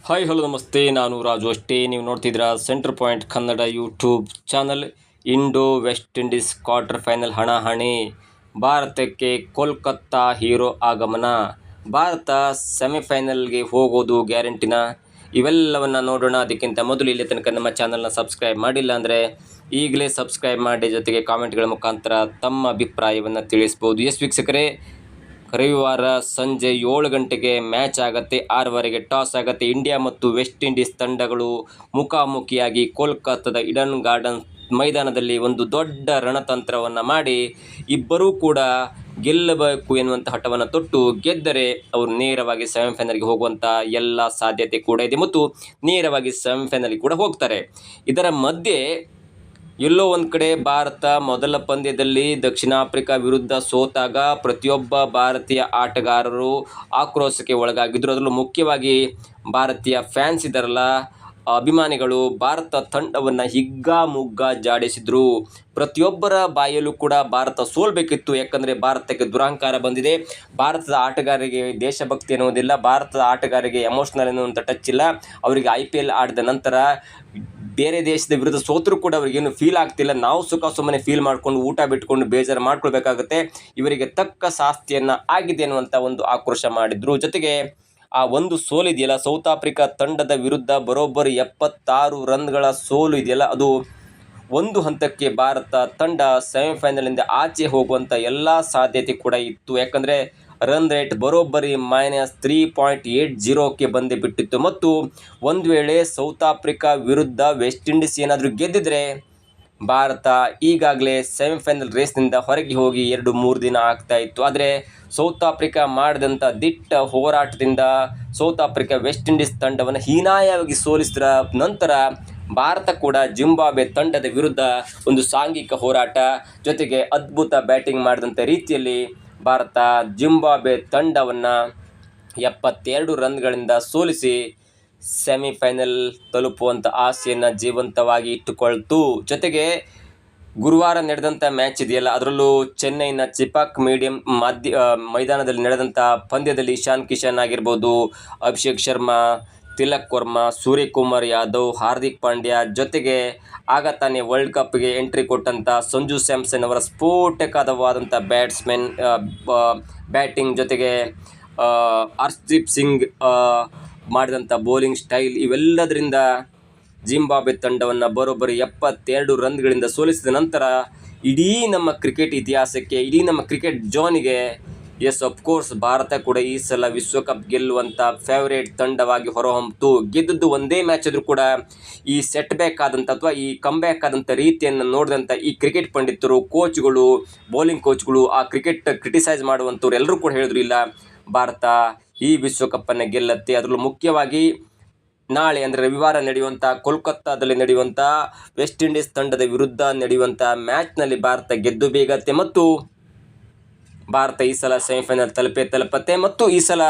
Hi hello ನಮಸ್ತೆ, ನಾನು ರಾಜು ಅಷ್ಟೇ. ನೀವು ನೋಡ್ತಿದ್ದೀರಾ centre point Kannada YouTube channel. Indo West Indies quarter final ಹಣಾಹಣಿ. ಭಾರತಕ್ಕೆ ಕೋಲ್ಕತ್ತಾ ಹೀರೋ ಆಗಮನ. ಭಾರತ ಸೆಮಿಫೈನಲ್ಗೆ ಹೋಗೋದು ಗ್ಯಾರಂಟಿನ? ಇವೆಲ್ಲವನ್ನು ನೋಡೋಣ. ಅದಕ್ಕಿಂತ ಮೊದಲು ಇಲ್ಲಿ ತನಕ ನಮ್ಮ ಚಾನಲ್ನ ಸಬ್ಸ್ಕ್ರೈಬ್ ಮಾಡಿಲ್ಲ ಅಂದರೆ ಈಗಲೇ ಸಬ್ಸ್ಕ್ರೈಬ್ ಮಾಡಿ, ಜೊತೆಗೆ ಕಾಮೆಂಟ್ಗಳ ಮುಖಾಂತರ ತಮ್ಮ ಅಭಿಪ್ರಾಯವನ್ನು ತಿಳಿಸ್ಬೋದು. ಎಸ್ ವೀಕ್ಷಕರೇ, ರವಿವಾರ ಸಂಜೆ 7 ಗಂಟೆಗೆ ಮ್ಯಾಚ್ ಆಗುತ್ತೆ. 6:15ಗೆ ಟಾಸ್ ಆಗುತ್ತೆ. ಇಂಡಿಯಾ ಮತ್ತು ವೆಸ್ಟ್ ಇಂಡೀಸ್ ತಂಡಗಳು ಮುಖಾಮುಖಿಯಾಗಿ ಕೋಲ್ಕತ್ತಾದ ಈಡನ್ ಗಾರ್ಡನ್ಸ್ ಮೈದಾನದಲ್ಲಿ ಒಂದು ದೊಡ್ಡ ರಣತಂತ್ರವನ್ನು ಮಾಡಿ ಇಬ್ಬರೂ ಕೂಡ ಗೆಲ್ಲಬೇಕು ಎನ್ನುವಂಥ ಹಠವನ್ನು ತೊಟ್ಟು ಗೆದ್ದರೆ ಅವರು ನೇರವಾಗಿ ಸೆಮಿಫೈನಲ್ಗೆ ಹೋಗುವಂಥ ಎಲ್ಲ ಸಾಧ್ಯತೆ ಕೂಡ ಇದೆ ಮತ್ತು ನೇರವಾಗಿ ಸೆಮಿಫೈನಲ್ಗೆ ಕೂಡ ಹೋಗ್ತಾರೆ. ಇದರ ಮಧ್ಯೆ ಎಲ್ಲೋ ಒಂದು ಕಡೆ ಭಾರತ ಮೊದಲ ಪಂದ್ಯದಲ್ಲಿ ದಕ್ಷಿಣ ಆಫ್ರಿಕಾ ವಿರುದ್ಧ ಸೋತಾಗ ಪ್ರತಿಯೊಬ್ಬ ಭಾರತೀಯ ಆಟಗಾರರು ಆಕ್ರೋಶಕ್ಕೆ ಒಳಗಾಗಿದ್ದರು. ಅದರಲ್ಲೂ ಮುಖ್ಯವಾಗಿ ಭಾರತೀಯ ಫ್ಯಾನ್ಸ್ ಇದ್ದಾರಲ್ಲ, ಅಭಿಮಾನಿಗಳು ಭಾರತ ತಂಡವನ್ನು ಹಿಗ್ಗಾಮುಗ್ಗಾ ಜಾಡಿಸಿದರು. ಪ್ರತಿಯೊಬ್ಬರ ಬಾಯಲ್ಲೂ ಕೂಡ ಭಾರತ ಸೋಲ್ಬೇಕಿತ್ತು. ಯಾಕಂದರೆ ಭಾರತಕ್ಕೆ ದುರಹಂಕಾರ ಬಂದಿದೆ. ಭಾರತದ ಆಟಗಾರರಿಗೆ ದೇಶಭಕ್ತಿ ಎನ್ನುವುದಿಲ್ಲ, ಭಾರತದ ಆಟಗಾರರಿಗೆ ಎಮೋಷ್ನಲ್ ಎನ್ನುವಂಥ ಟಚ್ ಇಲ್ಲ. ಅವರಿಗೆ IPL ಆಡಿದ ನಂತರ ಬೇರೆ ದೇಶದ ವಿರುದ್ಧ ಸೋತರೂ ಕೂಡ ಅವರಿಗೇನು ಫೀಲ್ ಆಗ್ತಿಲ್ಲ. ನಾವು ಸುಮ್ಮನೆ ಫೀಲ್ ಮಾಡಿಕೊಂಡು ಊಟ ಬಿಟ್ಕೊಂಡು ಬೇಜಾರು ಮಾಡ್ಕೊಳ್ಬೇಕಾಗುತ್ತೆ. ಇವರಿಗೆ ತಕ್ಕ ಶಾಸ್ತಿಯನ್ನು ಆಗಿದೆ ಅನ್ನುವಂಥ ಒಂದು ಆಕ್ರೋಶ ಮಾಡಿದ್ರು. ಜೊತೆಗೆ ಆ ಒಂದು ಸೋಲಿದೆಯಲ್ಲ, ಸೌತ್ ಆಫ್ರಿಕಾ ತಂಡದ ವಿರುದ್ಧ ಬರೋಬ್ಬರಿ 76 ರನ್ಗಳ ಸೋಲು ಇದೆಯಲ್ಲ, ಅದು ಒಂದು ಹಂತಕ್ಕೆ ಭಾರತ ತಂಡ ಸೆಮಿಫೈನಲಿಂದ ಆಚೆ ಹೋಗುವಂಥ ಎಲ್ಲ ಸಾಧ್ಯತೆ ಕೂಡ ಇತ್ತು. ಯಾಕಂದರೆ ರನ್ ರೇಟ್ ಬರೋಬ್ಬರಿ -3.80ಕ್ಕೆ ಬಂದು ಬಿಟ್ಟಿತ್ತು. ಮತ್ತು ಒಂದು ವೇಳೆ ಸೌತ್ ಆಫ್ರಿಕಾ ವಿರುದ್ಧ ವೆಸ್ಟ್ ಇಂಡೀಸ್ ಏನಾದರೂ ಗೆದ್ದಿದ್ರೆ ಭಾರತ ಈಗಾಗಲೇ ಸೆಮಿಫೈನಲ್ ರೇಸ್ನಿಂದ ಹೊರಗೆ ಹೋಗಿ 2-3 ದಿನ ಆಗ್ತಾ ಇತ್ತು. ಆದರೆ ಸೌತ್ ಆಫ್ರಿಕಾ ಮಾಡಿದಂಥ ದಿಟ್ಟ ಹೋರಾಟದಿಂದ ಸೌತ್ ಆಫ್ರಿಕಾ ವೆಸ್ಟ್ ಇಂಡೀಸ್ ತಂಡವನ್ನು ಹೀನಾಯವಾಗಿ ಸೋಲಿಸಿದ ನಂತರ ಭಾರತ ಕೂಡ ಜಿಂಬಾಬ್ವೆ ತಂಡದ ವಿರುದ್ಧ ಒಂದು ಸಾಂಘಿಕ ಹೋರಾಟ, ಜೊತೆಗೆ ಅದ್ಭುತ ಬ್ಯಾಟಿಂಗ್ ಮಾಡಿದಂಥ ರೀತಿಯಲ್ಲಿ ಭಾರತ ಜಿಂಬಾಬ್ವೆ ತಂಡವನ್ನು 72 ರನ್ಗಳಿಂದ ಸೋಲಿಸಿ ಸೆಮಿಫೈನಲ್ ತಲುಪುವಂಥ ಆಸೆಯನ್ನು ಜೀವಂತವಾಗಿ ಇಟ್ಟುಕೊಳ್ತು. ಜೊತೆಗೆ ಗುರುವಾರ ನಡೆದಂಥ ಮ್ಯಾಚ್ ಇದೆಯಲ್ಲ, ಅದರಲ್ಲೂ ಚೆನ್ನೈನ ಚಿಪಾಕ್ ಮೈದಾನದಲ್ಲಿ ನಡೆದಂಥ ಪಂದ್ಯದಲ್ಲಿ ಇಶಾನ್ ಕಿಶನ್ ಆಗಿರ್ಬೋದು, ಅಭಿಷೇಕ್ ಶರ್ಮಾ, ತಿಲಕ್ ವರ್ಮಾ, ಸೂರ್ಯಕುಮಾರ್ ಯಾದವ್, ಹಾರ್ದಿಕ್ ಪಾಂಡ್ಯ, ಜೊತೆಗೆ ಆಗ ತಾನೇ ವರ್ಲ್ಡ್ ಕಪ್ಗೆ ಎಂಟ್ರಿ ಕೊಟ್ಟಂಥ ಸಂಜು ಸ್ಯಾಮ್ಸನ್ ಅವರ ಸ್ಫೋಟಕವಾದಂಥ ಬ್ಯಾಟಿಂಗ್, ಜೊತೆಗೆ ಹರ್ಷ್ದೀಪ್ ಸಿಂಗ್ ಮಾಡಿದಂಥ ಬೌಲಿಂಗ್ ಸ್ಟೈಲ್, ಇವೆಲ್ಲದರಿಂದ ಜಿಂಬಾಬ್ವೆ ತಂಡವನ್ನು ಬರೋಬ್ಬರಿ 72 ರನ್ಗಳಿಂದ ಸೋಲಿಸಿದ ನಂತರ ಇಡೀ ನಮ್ಮ ಕ್ರಿಕೆಟ್ ಇತಿಹಾಸಕ್ಕೆ, ಇಡೀ ನಮ್ಮ ಕ್ರಿಕೆಟ್ ಜೋನಿಗೆ ಎಸ್ ಅಫ್ಕೋರ್ಸ್ ಭಾರತ ಕೂಡ ಈ ಸಲ ವಿಶ್ವಕಪ್ ಗೆಲ್ಲುವಂಥ ಫೇವರೇಟ್ ತಂಡವಾಗಿ ಹೊರಹೊಮ್ಮಿತು. ಗೆದ್ದದ್ದು ಒಂದೇ ಮ್ಯಾಚ್ ಆದರೂ ಕೂಡ ಈ ಸೆಟ್ ಬ್ಯಾಕ್ ಆದಂಥ ಅಥವಾ ಈ ಕಮ್ ಬ್ಯಾಕ್ ಆದಂಥ ರೀತಿಯನ್ನು ನೋಡಿದಂಥ ಈ ಕ್ರಿಕೆಟ್ ಪಂಡಿತರು, ಕೋಚ್ಗಳು, ಬೌಲಿಂಗ್ ಕೋಚ್ಗಳು, ಆ ಕ್ರಿಕೆಟ್ ಕ್ರಿಟಿಸೈಸ್ ಮಾಡುವಂಥವ್ರು ಎಲ್ಲರೂ ಕೂಡ ಹೇಳಿದ್ರು, ಇಲ್ಲ ಭಾರತ ಈ ವಿಶ್ವಕಪ್ಪನ್ನು ಗೆಲ್ಲತ್ತೆ. ಅದರಲ್ಲೂ ಮುಖ್ಯವಾಗಿ ನಾಳೆ ಅಂದರೆ ರವಿವಾರ ನಡೆಯುವಂಥ ಕೋಲ್ಕತ್ತಾದಲ್ಲಿ ನಡೆಯುವಂಥ ವೆಸ್ಟ್ ಇಂಡೀಸ್ ತಂಡದ ವಿರುದ್ಧ ನಡೆಯುವಂಥ ಮ್ಯಾಚ್ನಲ್ಲಿ ಭಾರತ ಗೆದ್ದು ಬೇಗತ್ತೆ ಮತ್ತು ಭಾರತ ಈ ಸಲ ಸೆಮಿಫೈನಲ್ ತಲುಪತ್ತೆ ಮತ್ತು ಈ ಸಲ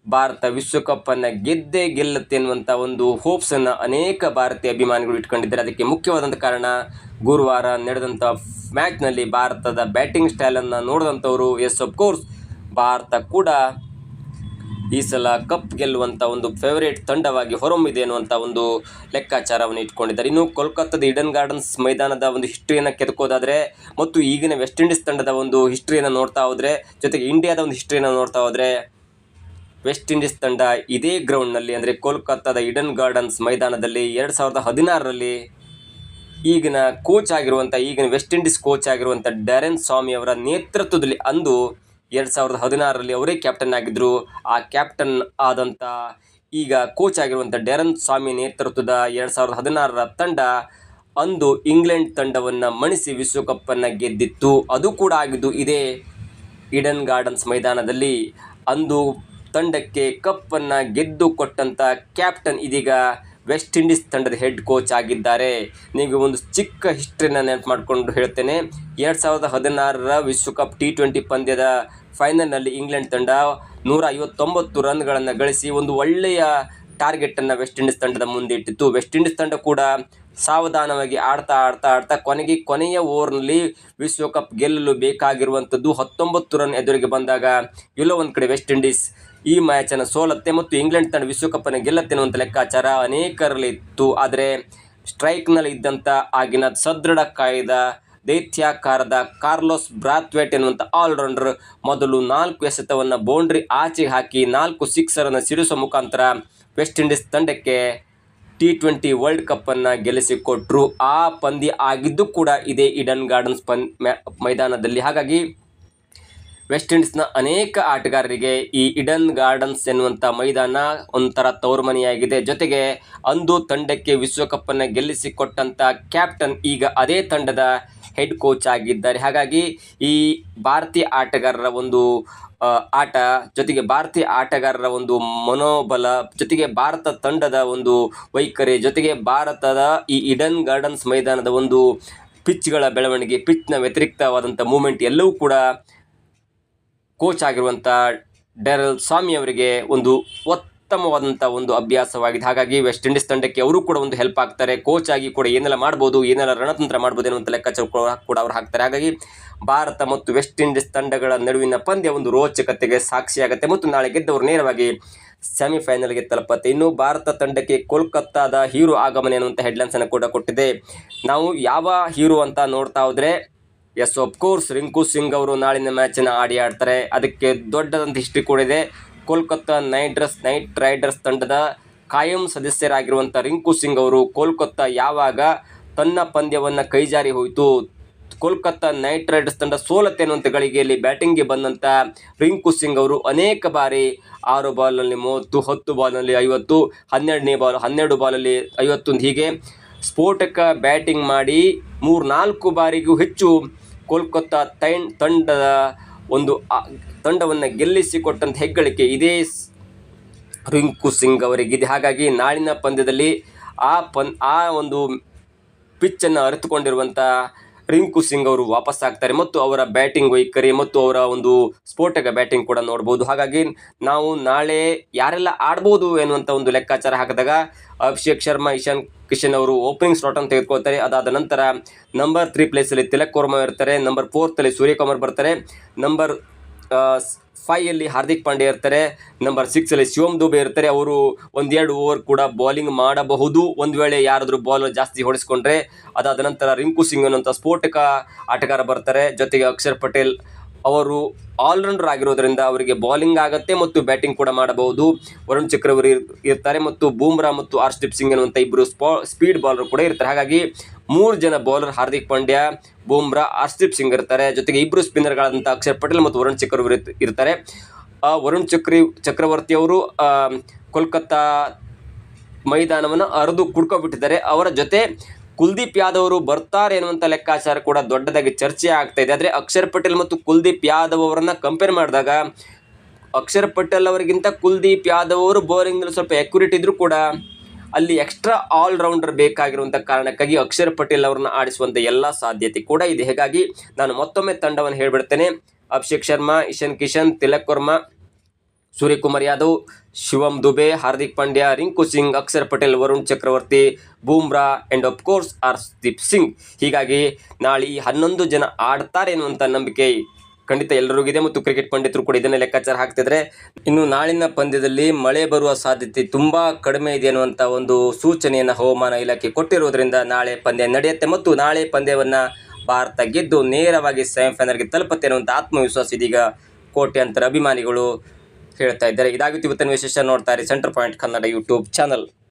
ಭಾರತ ವಿಶ್ವಕಪ್ಪನ್ನು ಗೆಲ್ಲತ್ತೆ ಅನ್ನುವಂಥ ಒಂದು ಹೋಪ್ಸನ್ನು ಅನೇಕ ಭಾರತೀಯ ಅಭಿಮಾನಿಗಳು ಇಟ್ಕೊಂಡಿದ್ದಾರೆ. ಅದಕ್ಕೆ ಮುಖ್ಯವಾದಂಥ ಕಾರಣ ಗುರುವಾರ ನಡೆದಂಥ ಮ್ಯಾಚ್ನಲ್ಲಿ ಭಾರತದ ಬ್ಯಾಟಿಂಗ್ ಸ್ಟೈಲನ್ನು ನೋಡಿದಂಥವರು ಎಸ್ ಅಫ್ಕೋರ್ಸ್ ಭಾರತ ಕೂಡ ಈ ಸಲ ಕಪ್ ಗೆಲ್ಲುವಂಥ ಒಂದು ಫೇವರೇಟ್ ತಂಡವಾಗಿ ಹೊರಹೊಮ್ಮಿದೆ ಅನ್ನುವಂಥ ಒಂದು ಲೆಕ್ಕಾಚಾರವನ್ನು ಇಟ್ಕೊಂಡಿದ್ದಾರೆ. ಇನ್ನು ಕೋಲ್ಕತ್ತಾದ ಈಡನ್ ಗಾರ್ಡನ್ಸ್ ಮೈದಾನದ ಒಂದು ಹಿಸ್ಟ್ರಿಯನ್ನು ಕೆದಕೋದಾದರೆ ಮತ್ತು ಈಗಿನ ವೆಸ್ಟ್ ಇಂಡೀಸ್ ತಂಡದ ಒಂದು ಹಿಸ್ಟ್ರಿಯನ್ನು ನೋಡ್ತಾ ಹೋದರೆ, ಜೊತೆಗೆ ಇಂಡಿಯಾದ ಒಂದು ಹಿಸ್ಟ್ರಿಯನ್ನು ನೋಡ್ತಾ ಹೋದರೆ, ವೆಸ್ಟ್ ಇಂಡೀಸ್ ತಂಡ ಇದೇ ಗ್ರೌಂಡ್ನಲ್ಲಿ ಅಂದರೆ ಕೋಲ್ಕತ್ತಾದ ಈಡನ್ ಗಾರ್ಡನ್ಸ್ ಮೈದಾನದಲ್ಲಿ 2016ರಲ್ಲಿ ಈಗಿನ ವೆಸ್ಟ್ ಇಂಡೀಸ್ ಕೋಚ್ ಆಗಿರುವಂಥ ಡ್ಯಾರೆನ್ ಸಾಮಿ ಅವರ ನೇತೃತ್ವದಲ್ಲಿ ಅಂದು 2016ರಲ್ಲಿ ಅವರೇ ಕ್ಯಾಪ್ಟನ್ ಆಗಿದ್ದರು. ಆ ಕ್ಯಾಪ್ಟನ್ ಆದಂಥ ಈಗ ಕೋಚ್ ಆಗಿರುವಂಥ ಡ್ಯಾರೆನ್ ಸಾಮಿ ನೇತೃತ್ವದ 2016ರ ತಂಡ ಅಂದು ಇಂಗ್ಲೆಂಡ್ ತಂಡವನ್ನು ಮಣಿಸಿ ವಿಶ್ವಕಪ್ಪನ್ನು ಗೆದ್ದಿತ್ತು. ಅದು ಕೂಡ ಆಗಿದ್ದು ಇದೇ ಈಡನ್ ಗಾರ್ಡನ್ಸ್ ಮೈದಾನದಲ್ಲಿ. ಅಂದು ತಂಡಕ್ಕೆ ಕಪ್ಪನ್ನು ಗೆದ್ದು ಕೊಟ್ಟಂಥ ಕ್ಯಾಪ್ಟನ್ ಇದೀಗ ವೆಸ್ಟ್ ಇಂಡೀಸ್ ತಂಡದ ಹೆಡ್ ಕೋಚ್ ಆಗಿದ್ದಾರೆ. ನೀವು ಒಂದು ಚಿಕ್ಕ ಹಿಸ್ಟ್ರಿನ ನೆನಪು ಮಾಡಿಕೊಂಡು ಹೇಳ್ತೇನೆ. 2016ರ ವಿಶ್ವಕಪ್ T20 ಪಂದ್ಯದ ಫೈನಲ್ನಲ್ಲಿ ಇಂಗ್ಲೆಂಡ್ ತಂಡ 159 ರನ್ಗಳನ್ನು ಗಳಿಸಿ ಒಂದು ಒಳ್ಳೆಯ ಟಾರ್ಗೆಟನ್ನು ವೆಸ್ಟ್ ಇಂಡೀಸ್ ತಂಡದ ಮುಂದೆ ಇಟ್ಟಿತ್ತು. ವೆಸ್ಟ್ ಇಂಡೀಸ್ ತಂಡ ಕೂಡ ಸಾವಧಾನವಾಗಿ ಆಡ್ತಾ ಕೊನೆಯ ಓವರ್ನಲ್ಲಿ ವಿಶ್ವಕಪ್ ಗೆಲ್ಲಲು ಬೇಕಾಗಿರುವಂಥದ್ದು 19 ರನ್ ಎದುರಿಗೆ ಬಂದಾಗ ಎಲ್ಲೋ ಒಂದು ಕಡೆ ವೆಸ್ಟ್ ಇಂಡೀಸ್ ಈ ಮ್ಯಾಚನ್ನು ಸೋಲತ್ತೆ ಮತ್ತು ಇಂಗ್ಲೆಂಡ್ ತಂಡ ವಿಶ್ವಕಪ್ಪನ್ನು ಗೆಲ್ಲತ್ತೆ ಅನ್ನುವಂಥ ಲೆಕ್ಕಾಚಾರ ಅನೇಕರಲ್ಲಿತ್ತು. ಆದರೆ ಸ್ಟ್ರೈಕ್ನಲ್ಲಿ ಇದ್ದಂಥ ಆಗಿನ ಸದೃಢ ಕಾಯ್ದ ದೈತ್ಯಾಕಾರದ ಕಾರ್ಲೋಸ್ ಬ್ರಾಥ್ವೇಟ್ ಎನ್ನುವಂಥ ಆಲ್ರೌಂಡರ್ ಮೊದಲು 4 ಎಸೆತವನ್ನು ಬೌಂಡ್ರಿ ಆಚೆಗೆ ಹಾಕಿ 4 ಸಿಕ್ಸರನ್ನು ಸಿಡಿಸುವ ಮುಖಾಂತರ ವೆಸ್ಟ್ ಇಂಡೀಸ್ ತಂಡಕ್ಕೆ T20 ವರ್ಲ್ಡ್ ಕಪ್ಪನ್ನು ಗೆಲ್ಲಿಸಿಕೊಟ್ರು. ಆ ಪಂದ್ಯ ಆಗಿದ್ದು ಕೂಡ ಇದೇ ಈಡನ್ ಗಾರ್ಡನ್ಸ್ ಮೈದಾನದಲ್ಲಿ. ಹಾಗಾಗಿ ವೆಸ್ಟ್ ಇಂಡೀಸ್ನ ಅನೇಕ ಆಟಗಾರರಿಗೆ ಈ ಈಡನ್ ಗಾರ್ಡನ್ಸ್ ಎನ್ನುವಂಥ ಮೈದಾನ ಒಂಥರ ತವರುಮನೆಯಾಗಿದೆ. ಜೊತೆಗೆ ಅಂದು ತಂಡಕ್ಕೆ ವಿಶ್ವಕಪ್ಪನ್ನು ಗೆಲ್ಲಿಸಿಕೊಟ್ಟಂಥ ಕ್ಯಾಪ್ಟನ್ ಈಗ ಅದೇ ತಂಡದ ಹೆಡ್ ಕೋಚ್ ಆಗಿದ್ದಾರೆ. ಹಾಗಾಗಿ ಈ ಭಾರತೀಯ ಆಟಗಾರರ ಒಂದು ಆಟ, ಜೊತೆಗೆ ಭಾರತೀಯ ಆಟಗಾರರ ಒಂದು ಮನೋಬಲ, ಜೊತೆಗೆ ಭಾರತ ತಂಡದ ಒಂದು ವೈಖರಿ, ಜೊತೆಗೆ ಭಾರತದ ಈ ಈಡನ್ ಗಾರ್ಡನ್ಸ್ ಮೈದಾನದ ಒಂದು ಪಿಚ್ಗಳ ಬೆಳವಣಿಗೆ, ಪಿಚ್ನ ವ್ಯತಿರಿಕ್ತವಾದಂಥ ಮೂಮೆಂಟ್ ಎಲ್ಲವೂ ಕೂಡ ಕೋಚ್ ಆಗಿರುವಂಥ ಡ್ಯಾರೆಲ್ ಸಾಮಿ ಅವರಿಗೆ ಒಂದು ಉತ್ತಮವಾದಂಥ ಒಂದು ಅಭ್ಯಾಸವಾಗಿದೆ. ಹಾಗಾಗಿ ವೆಸ್ಟ್ ಇಂಡೀಸ್ ತಂಡಕ್ಕೆ ಅವರು ಕೂಡ ಒಂದು ಹೆಲ್ಪ್ ಆಗ್ತಾರೆ. ಕೋಚ್ ಆಗಿ ಕೂಡ ಏನೆಲ್ಲ ಮಾಡ್ಬೋದು, ಏನೆಲ್ಲ ರಣತಂತ್ರ ಮಾಡ್ಬೋದು ಎನ್ನುವಂಥ ಲೆಕ್ಕಾಚಾರ ಕೂಡ ಅವರು ಹಾಕ್ತಾರೆ. ಹಾಗಾಗಿ ಭಾರತ ಮತ್ತು ವೆಸ್ಟ್ ಇಂಡೀಸ್ ತಂಡಗಳ ನಡುವಿನ ಪಂದ್ಯ ಒಂದು ರೋಚಕತೆಗೆ ಸಾಕ್ಷಿಯಾಗುತ್ತೆ ಮತ್ತು ನಾಳೆ ಗೆದ್ದವರು ನೇರವಾಗಿ ಸೆಮಿಫೈನಲ್ಗೆ ತಲುಪುತ್ತೆ. ಇನ್ನು ಭಾರತ ತಂಡಕ್ಕೆ ಕೋಲ್ಕತ್ತಾದ ಹೀರೋ ಆಗಮನ ಎನ್ನುವಂಥ ಹೆಡ್ಲೈನ್ಸನ್ನು ಕೂಡ ಕೊಟ್ಟಿದೆ. ನಾವು ಯಾವ ಹೀರೋ ಅಂತ ನೋಡ್ತಾ ಹೋದರೆ ಎಸ್ ಕೋರ್ಸ್ ರಿಂಕು ಸಿಂಗ್ ಅವರು ನಾಳಿನ ಮ್ಯಾಚನ್ನು ಆಡ್ತಾರೆ. ಅದಕ್ಕೆ ದೊಡ್ಡದಂಥ ಹಿಸ್ಟ್ರಿ ಕೂಡ ಇದೆ. ಕೋಲ್ಕತ್ತಾ ನೈಟ್ ರೈಡರ್ಸ್ ತಂಡದ ಕಾಯಂ ಸದಸ್ಯರಾಗಿರುವಂಥ ರಿಂಕು ಸಿಂಗ್ ಅವರು ಕೋಲ್ಕತ್ತಾ ಯಾವಾಗ ತನ್ನ ಪಂದ್ಯವನ್ನು ಕೈಜಾರಿ ಹೋಯಿತು, ಕೋಲ್ಕತ್ತಾ ನೈಟ್ ರೈಡರ್ಸ್ ತಂಡ ಸೋಲತ್ತೆ ಅನ್ನುವಂಥ ಗಳಿಗೆಯಲ್ಲಿ ಬ್ಯಾಟಿಂಗ್ಗೆ ಬಂದಂಥ ರಿಂಕು ಸಿಂಗ್ ಅವರು ಅನೇಕ ಬಾರಿ 6 ಬಾಲ್ನಲ್ಲಿ 30, 10 ಬಾಲ್ನಲ್ಲಿ 50, 12 ಬಾಲಲ್ಲಿ 51 ಹೀಗೆ ಸ್ಫೋಟಕ ಬ್ಯಾಟಿಂಗ್ ಮಾಡಿ 3-4 ಬಾರಿಗೂ ಹೆಚ್ಚು ಕೋಲ್ಕತ್ತಾ ತಂಡದ ಒಂದು ತಂಡವನ್ನು ಗೆಲ್ಲಿಸಿಕೊಟ್ಟಂಥ ಹೆಗ್ಗಳಿಕೆ ಇದೇ ರಿಂಕು ಸಿಂಗ್ ಅವರಿಗಿದೆ. ಹಾಗಾಗಿ ನಾಳಿನ ಪಂದ್ಯದಲ್ಲಿ ಆ ಒಂದು ಪಿಚ್ಚನ್ನು ಅರಿತುಕೊಂಡಿರುವಂಥ ರಿಂಕು ಸಿಂಗ್ ಅವರು ವಾಪಸ್ ಆಗ್ತಾರೆ ಮತ್ತು ಅವರ ಬ್ಯಾಟಿಂಗ್ ವೈಖರಿ ಮತ್ತು ಅವರ ಒಂದು ಸ್ಫೋಟಕ ಬ್ಯಾಟಿಂಗ್ ಕೂಡ ನೋಡ್ಬೋದು. ಹಾಗಾಗಿ ನಾವು ನಾಳೆ ಯಾರೆಲ್ಲ ಆಡ್ಬೋದು ಎನ್ನುವಂಥ ಒಂದು ಲೆಕ್ಕಾಚಾರ ಹಾಕಿದಾಗ ಅಭಿಷೇಕ್ ಶರ್ಮಾ, ಇಶಾನ್ ಕಿಶನ್ ಅವರು ಓಪನಿಂಗ್ ಸ್ಲಾಟನ್ನು ತೆಗೆದುಕೊಳ್ತಾರೆ. ಅದಾದ ನಂತರ ನಂಬರ್ 3 ಪ್ಲೇಸಲ್ಲಿ ತಿಲಕ್ ವರ್ಮಾ ಇರ್ತಾರೆ, ನಂಬರ್ 4 ಸೂರ್ಯಕುಮಾರ್ ಬರ್ತಾರೆ, ನಂಬರ್ 5 ಹಾರ್ದಿಕ್ ಪಾಂಡ್ಯ ಇರ್ತಾರೆ, ನಂಬರ್ 6 ಶಿವಮ್ ದುಬೆ ಇರ್ತಾರೆ. ಅವರು 1-2 ಓವರ್ ಕೂಡ ಬೌಲಿಂಗ್ ಮಾಡಬಹುದು ಒಂದು ವೇಳೆ ಯಾರಾದರೂ ಬಾಲರ್ ಜಾಸ್ತಿ ಹೊಡೆಸ್ಕೊಂಡ್ರೆ. ಅದಾದ ನಂತರ ರಿಂಕು ಸಿಂಗ್ ಅನ್ನುವಂಥ ಸ್ಫೋಟಕ ಆಟಗಾರ ಬರ್ತಾರೆ. ಜೊತೆಗೆ ಅಕ್ಷರ್ ಪಟೇಲ್ ಅವರು ಆಲ್ರೌಂಡರ್ ಆಗಿರೋದ್ರಿಂದ ಅವರಿಗೆ ಬೌಲಿಂಗ್ ಆಗುತ್ತೆ ಮತ್ತು ಬ್ಯಾಟಿಂಗ್ ಕೂಡ ಮಾಡಬಹುದು. ವರುಣ್ ಚಕ್ರವರ್ತಿ ಇರ್ತಾರೆ ಮತ್ತು ಬೂಮ್ರಾ ಮತ್ತು ಹರ್ಷದೀಪ್ ಸಿಂಗ್ ಅನ್ನುವಂಥ ಇಬ್ಬರು ಸ್ಪೀಡ್ ಬಾಲರ್ ಕೂಡ ಇರ್ತಾರೆ. ಹಾಗಾಗಿ 3 ಜನ ಬೌಲರ್ ಹಾರ್ದಿಕ್ ಪಾಂಡ್ಯ, ಬೂಮ್ರಾ, ಹರ್ಷದೀಪ್ ಸಿಂಗ್ ಇರ್ತಾರೆ. ಜೊತೆಗೆ ಇಬ್ಬರು ಸ್ಪಿನ್ನರ್ಗಳಾದಂಥ ಅಕ್ಷರ್ ಪಟೇಲ್ ಮತ್ತು ವರುಣ್ ಚಕ್ರವರ್ತಿ ಇರ್ತಾರೆ. ವರುಣ್ ಚಕ್ರವರ್ತಿ ಅವರು ಕೋಲ್ಕತ್ತಾ ಮೈದಾನವನ್ನು ಅರೆದು ಕುಡ್ಕೊಬಿಟ್ಟಿದ್ದಾರೆ. ಅವರ ಜೊತೆ ಕುಲ್ದೀಪ್ ಯಾದವ್ ಅವರು ಬರ್ತಾರೆ ಎನ್ನುವಂಥ ಲೆಕ್ಕಾಚಾರ ಕೂಡ ದೊಡ್ಡದಾಗಿ ಚರ್ಚೆ ಆಗ್ತಾ ಇದೆ. ಆದರೆ ಅಕ್ಷರ್ ಪಟೇಲ್ ಮತ್ತು ಕುಲ್ದೀಪ್ ಯಾದವ್ ಅವರನ್ನು ಕಂಪೇರ್ ಮಾಡಿದಾಗ ಅಕ್ಷರ್ ಪಟೇಲ್ ಅವರಿಗಿಂತ ಕುಲ್ದೀಪ್ ಯಾದವ್ ಅವರು ಬೌಲಿಂಗ್ನಲ್ಲಿ ಸ್ವಲ್ಪ ಅಕ್ಯುರೇಟ್ ಇದ್ದರೂ ಕೂಡ ಅಲ್ಲಿ ಎಕ್ಸ್ಟ್ರಾ ಆಲ್ರೌಂಡರ್ ಬೇಕಾಗಿರುವಂಥ ಕಾರಣಕ್ಕಾಗಿ ಅಕ್ಷರ್ ಪಟೇಲ್ ಅವರನ್ನು ಆಡಿಸುವಂಥ ಎಲ್ಲ ಸಾಧ್ಯತೆ ಕೂಡ ಇದೆ. ಹೀಗಾಗಿ ನಾನು ಮತ್ತೊಮ್ಮೆ ತಂಡವನ್ನು ಹೇಳಿಬಿಡ್ತೇನೆ. Abhishek Sharma, Ishan Kishan, Tilak Varma, Suryakumar Yadav, Shivam Dube, Hardik Pandya, Rinku Singh, Axar Patel, Varun Chakravarthy, Bumrah and of course Arshdeep Singh. ಹೀಗಾಗಿ ನಾಳೆ ಈ 11 ಜನ ಆಡ್ತಾರೆ ಎನ್ನುವಂಥ ನಂಬಿಕೆ ಖಂಡಿತ ಎಲ್ಲರಿಗಿದೆ ಮತ್ತು ಕ್ರಿಕೆಟ್ ಪಂಡಿತರು ಕೂಡ ಇದನ್ನೇ ಲೆಕ್ಕಾಚಾರ ಹಾಕ್ತಿದ್ದಾರೆ. ಇನ್ನು ನಾಳಿನ ಪಂದ್ಯದಲ್ಲಿ ಮಳೆ ಬರುವ ಸಾಧ್ಯತೆ ತುಂಬ ಕಡಿಮೆ ಇದೆ ಅನ್ನುವಂಥ ಒಂದು ಸೂಚನೆಯನ್ನು ಹವಾಮಾನ ಇಲಾಖೆ ಕೊಟ್ಟಿರುವುದರಿಂದ ನಾಳೆ ಪಂದ್ಯ ನಡೆಯುತ್ತೆ ಮತ್ತು ನಾಳೆ ಪಂದ್ಯವನ್ನು ಭಾರತ ಗೆದ್ದು ನೇರವಾಗಿ ಸೆಮಿಫೈನಲ್ಗೆ ತಲುಪುತ್ತೆ ಅನ್ನುವಂಥ ಆತ್ಮವಿಶ್ವಾಸ ಇದೀಗ ಕೋಟ್ಯಾಂತರ ಅಭಿಮಾನಿಗಳು ಹೇಳ್ತಾ ಇದ್ದಾರೆ. ಇದಾಗಿತ್ತು ಇವತ್ತಿನ ವಿಶೇಷ. ನೋಡ್ತಾ ಇರಿ centre point Kannada YouTube channel.